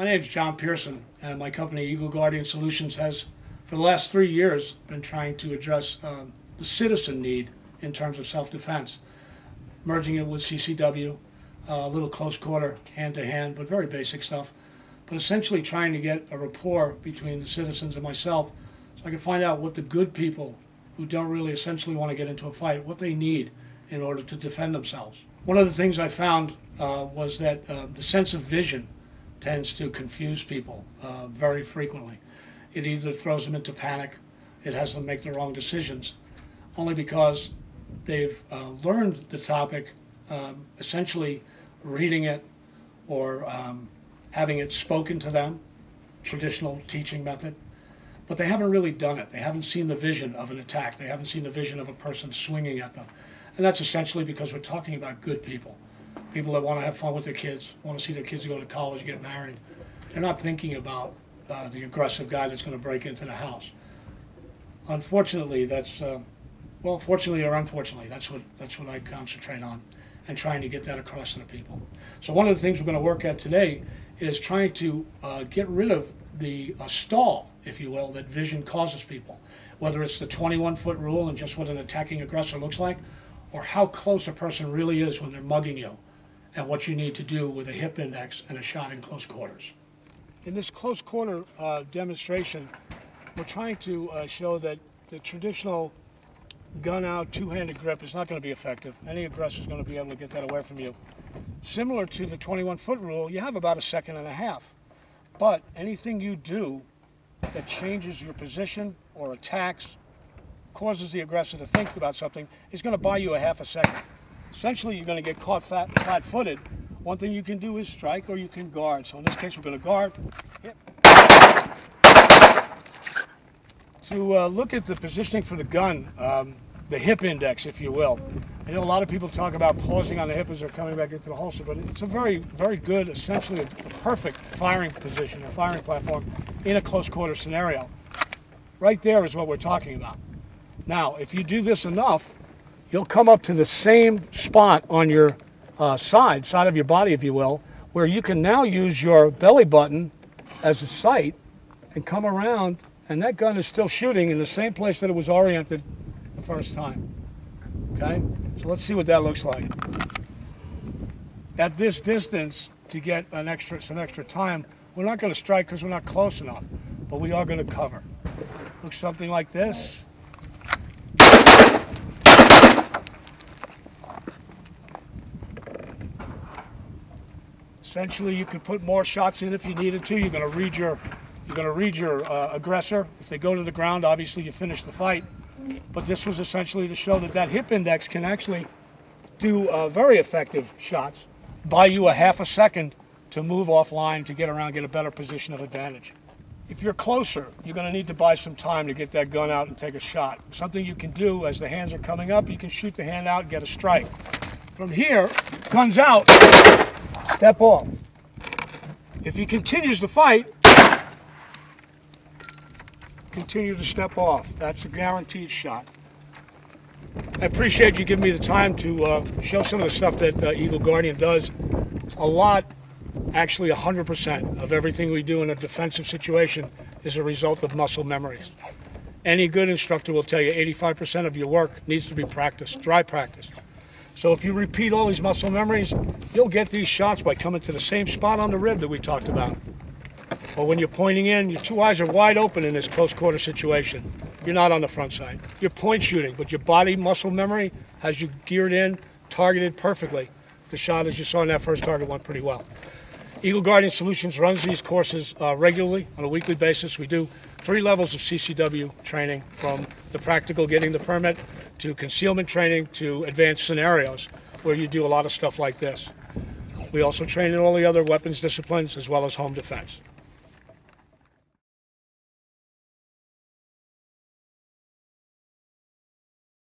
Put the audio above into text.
My name is John Pearson, and my company, Eagle Guardian Solutions, has, for the last 3 years, been trying to address the citizen need in terms of self-defense, merging it with CCW, a little close quarter, hand-to-hand, but very basic stuff, but essentially trying to get a rapport between the citizens and myself so I can find out what the good people who don't really essentially want to get into a fight, what they need in order to defend themselves. One of the things I found was that the sense of vision tends to confuse people very frequently. It either throws them into panic, it has them make the wrong decisions, only because they've learned the topic, essentially reading it or having it spoken to them, traditional teaching method, but they haven't really done it. They haven't seen the vision of an attack. They haven't seen the vision of a person swinging at them. And that's essentially because we're talking about good people. People that want to have fun with their kids, want to see their kids go to college, get married. They're not thinking about the aggressive guy that's going to break into the house. Unfortunately, that's, well, fortunately or unfortunately, that's what I concentrate on and trying to get that across to the people. So one of the things we're going to work at today is trying to get rid of the stall, if you will, that vision causes people, whether it's the 21-foot rule and just what an attacking aggressor looks like, or how close a person really is when they're mugging you, and what you need to do with a hip index and a shot in close quarters. In this close quarter demonstration, we're trying to show that the traditional gun out, two-handed grip is not going to be effective. Any aggressor is going to be able to get that away from you. Similar to the 21-foot rule, you have about a second and a half. But anything you do that changes your position or attacks, causes the aggressor to think about something, is going to buy you a half a second. Essentially, you're going to get caught flat-footed. One thing you can do is strike or you can guard. So in this case, we're going to guard. Hit. To look at the positioning for the gun, the hip index, if you will. I know a lot of people talk about pausing on the hip as they're coming back into the holster, but it's a very, very good, essentially a perfect firing position, a firing platform in a close quarter scenario. Right there is what we're talking about. Now, if you do this enough, you'll come up to the same spot on your side of your body, if you will, where you can now use your belly button as a sight and come around, and that gun is still shooting in the same place that it was oriented the first time. Okay? So let's see what that looks like. At this distance, to get some extra time, we're not going to strike because we're not close enough, but we are going to cover. Looks something like this. Essentially, you could put more shots in if you needed to. You're going to read your aggressor. If they go to the ground, obviously you finish the fight. But this was essentially to show that hip index can actually do very effective shots, buy you a half a second to move offline, to get around, get a better position of advantage. If you're closer, you're going to need to buy some time to get that gun out and take a shot. Something you can do as the hands are coming up, you can shoot the hand out and get a strike. From here, guns out, step off. If he continues to fight, continue to step off. That's a guaranteed shot. I appreciate you giving me the time to show some of the stuff that Eagle Guardian does. A lot, actually 100% of everything we do in a defensive situation is a result of muscle memories. Any good instructor will tell you 85% of your work needs to be practiced, dry practice. So if you repeat all these muscle memories, you'll get these shots by coming to the same spot on the rib that we talked about. Or when you're pointing in, your two eyes are wide open in this close quarter situation. You're not on the front side. You're point shooting, but your body muscle memory has you geared in, targeted perfectly. The shot, as you saw in that first target, went pretty well. Eagle Guardian Solutions runs these courses regularly on a weekly basis. We do 3 levels of CCW training, from the practical, getting the permit, to concealment training, to advanced scenarios, where you do a lot of stuff like this. We also train in all the other weapons disciplines as well as home defense.